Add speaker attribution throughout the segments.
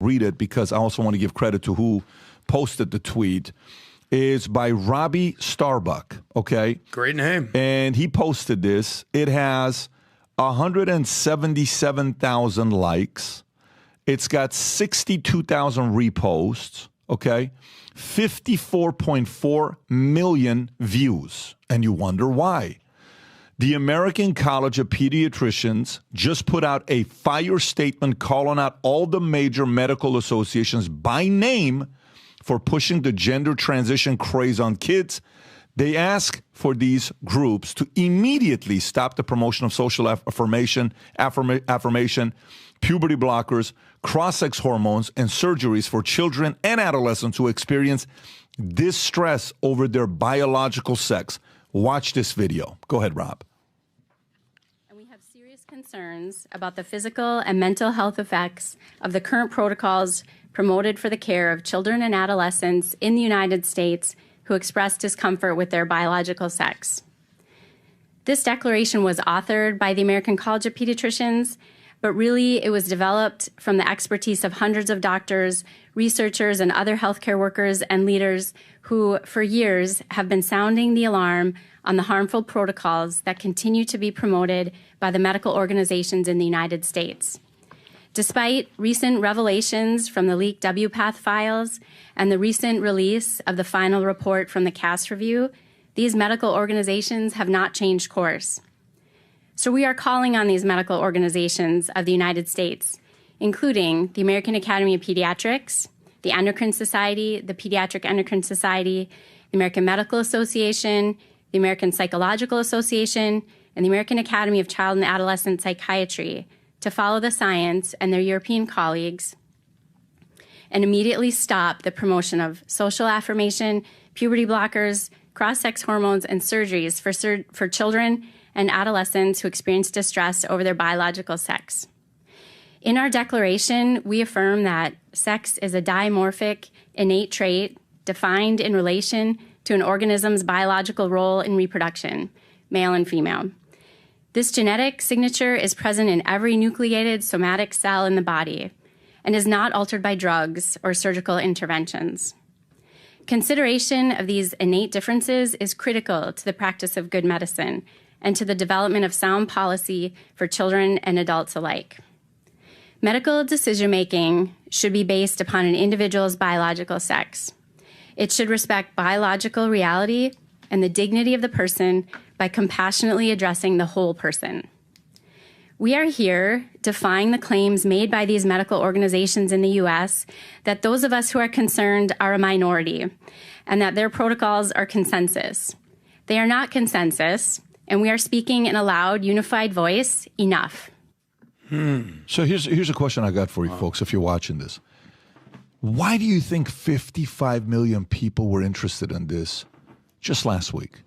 Speaker 1: read it because I also want to give credit to who posted the tweet, is by Robbie Starbuck, okay?
Speaker 2: Great name.
Speaker 1: And he posted this. It has 177,000 likes. It's got 62,000 reposts, okay? 54.4 million views. And you wonder why. The American College of Pediatricians just put out a fire statement calling out all the major medical associations by name for pushing the gender transition craze on kids. They ask for these groups to immediately stop the promotion of social affirmation, puberty blockers, cross-sex hormones, and surgeries for children and adolescents who experience distress over their biological sex. Watch this video. Go ahead, Rob.
Speaker 3: Concerns about the physical and mental health effects of the current protocols promoted for the care of children and adolescents in the United States who express discomfort with their biological sex. This declaration was authored by the American College of Pediatricians, but really it was developed from the expertise of hundreds of doctors, researchers, and other healthcare workers and leaders who, for years, have been sounding the alarm on the harmful protocols that continue to be promoted by the medical organizations in the United States. Despite recent revelations from the leaked WPATH files and the recent release of the final report from the CAS review, these medical organizations have not changed course. So we are calling on these medical organizations of the United States, including the American Academy of Pediatrics, the Endocrine Society, the Pediatric Endocrine Society, the American Medical Association, the American Psychological Association, and the American Academy of Child and Adolescent Psychiatry to follow the science and their European colleagues and immediately stop the promotion of social affirmation, puberty blockers, cross-sex hormones, and surgeries for children and adolescents who experience distress over their biological sex. In our declaration, we affirm that sex is a dimorphic, innate trait defined in relation to an organism's biological role in reproduction, male and female. This genetic signature is present in every nucleated somatic cell in the body and is not altered by drugs or surgical interventions. Consideration of these innate differences is critical to the practice of good medicine and to the development of sound policy for children and adults alike. Medical decision-making should be based upon an individual's biological sex. It should respect biological reality and the dignity of the person by compassionately addressing the whole person. We are here defying the claims made by these medical organizations in the U.S. that those of us who are concerned are a minority and that their protocols are consensus. They are not consensus, and we are speaking in a loud, unified voice, enough.
Speaker 1: So here's a question I got for you folks if you're watching this. Why do you think 55 million people were interested in this just last week?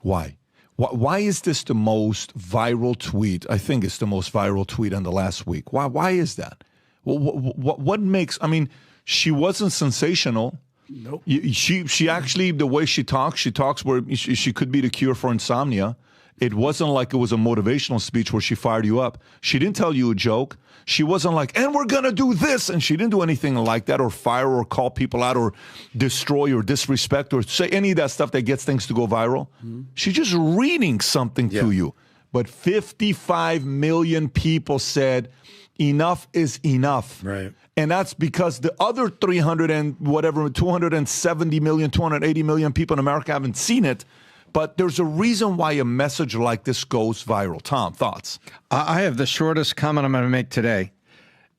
Speaker 1: Why? Why is this the most viral tweet? I think it's the most viral tweet in the last week. Why is that? What makes, I mean, she wasn't sensational.
Speaker 2: Nope.
Speaker 1: She actually, the way she talks where she could be the cure for insomnia. It wasn't like it was a motivational speech where she fired you up. She didn't tell you a joke. She wasn't like, and we're going to do this. And she didn't do anything like that or fire or call people out or destroy or disrespect or say any of that stuff that gets things to go viral. She's just reading something to you. But 55 million people said enough is enough.
Speaker 2: Right.
Speaker 1: And that's because the other 270 million, 280 million people in America haven't seen it. But there's a reason why a message like this goes viral. Tom, thoughts?
Speaker 4: I have the shortest comment I'm going to make today.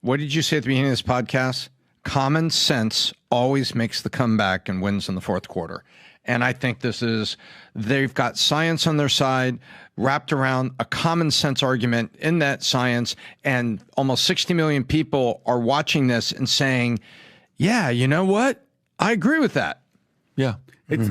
Speaker 4: What did you say at the beginning of this podcast? Common sense always makes the comeback and wins in the fourth quarter. And I think they've got science on their side, wrapped around a common sense argument in that science. And almost 60 million people are watching this and saying, yeah, you know what? I agree with that.
Speaker 1: Yeah.
Speaker 2: It's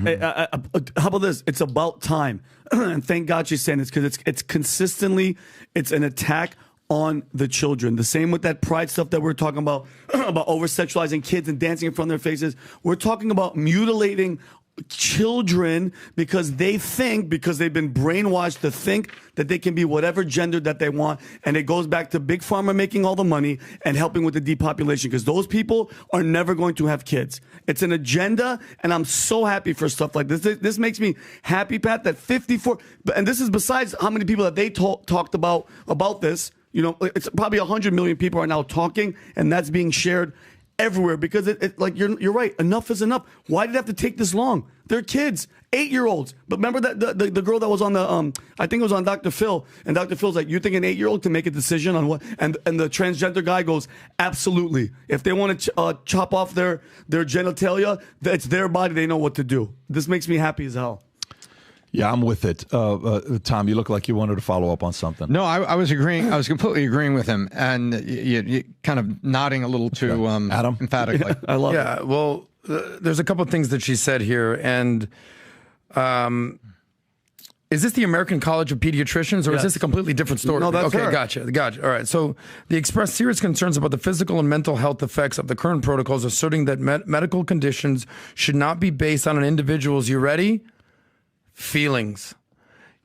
Speaker 2: how about this? It's about time, and thank God she's saying this because it's consistently it's an attack on the children. The same with that pride stuff that we're talking about over sexualizing kids and dancing in front of their faces. We're talking about mutilating children because they've been brainwashed to think that they can be whatever gender that they want. And it goes back to Big Pharma making all the money and helping with the depopulation, because those people are never going to have kids. It's an agenda, and I'm so happy for stuff like this. This makes me happy, Pat, that 54, and this is besides how many people that they talked about this. You know, it's probably 100 million people are now talking, and that's being shared everywhere, because like you're right. Enough is enough. Why did it have to take this long? They're kids, 8-year-olds. But remember that the girl that was on the I think it was on Dr. Phil, and Dr. Phil's like, you think an 8-year-old can make a decision on what? And the transgender guy goes, absolutely. If they want to chop off their genitalia, it's their body. They know what to do. This makes me happy as hell.
Speaker 1: Yeah, I'm with it. Tom, you look like you wanted to follow up on something.
Speaker 4: No, I was agreeing. I was completely agreeing with him, and you kind of nodding a little too
Speaker 1: Adam?
Speaker 4: emphatically.
Speaker 2: I love it.
Speaker 5: Yeah, well, there's a couple of things that she said here, and is this the American College of Pediatricians, or is this a completely different story?
Speaker 2: No, that's
Speaker 5: okay.
Speaker 2: her.
Speaker 5: Gotcha. All right. So they expressed serious concerns about the physical and mental health effects of the current protocols, asserting that medical conditions should not be based on an individual's, you ready? Feelings.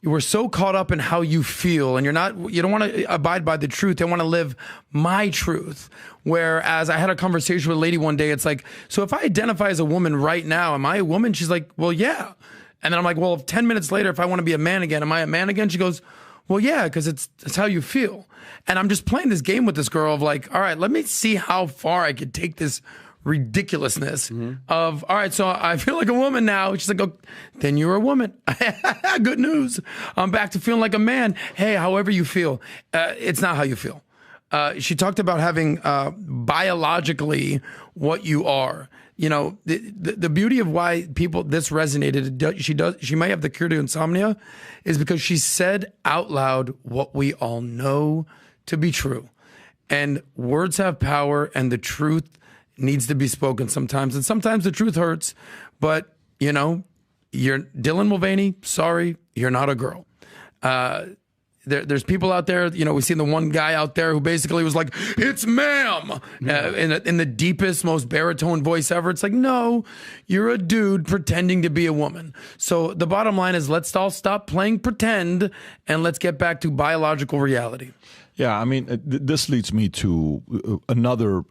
Speaker 5: You were so caught up in how you feel, and you don't want to abide by the truth. They want to live my truth. Whereas I had a conversation with a lady one day. It's like, so if I identify as a woman right now, am I a woman? She's like, well, yeah. And then I'm like, well, 10 minutes later, if I want to be a man again, am I a man again? She goes, well, yeah, because it's how you feel. And I'm just playing this game with this girl of like, all right, let me see how far I could take this ridiculousness of, all right, so I feel like a woman now. She's like, oh, then you're a woman. Good news. I'm back to feeling like a man. Hey, however you feel, it's not how you feel. She talked about having biologically what you are. You know, the beauty of why this resonated, she may have the cure to insomnia, is because she said out loud what we all know to be true. And words have power, and the truth needs to be spoken sometimes. And sometimes the truth hurts, but, you know, you're Dylan Mulvaney, sorry, you're not a girl. There's people out there, you know, we've seen the one guy out there who basically was like, it's ma'am, in the deepest, most baritone voice ever. It's like, no, you're a dude pretending to be a woman. So the bottom line is, let's all stop playing pretend and let's get back to biological reality.
Speaker 1: Yeah, I mean, this leads me to another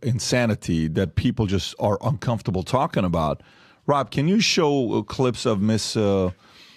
Speaker 1: insanity that people just are uncomfortable talking about. Rob, can you show clips of Miss Alabama?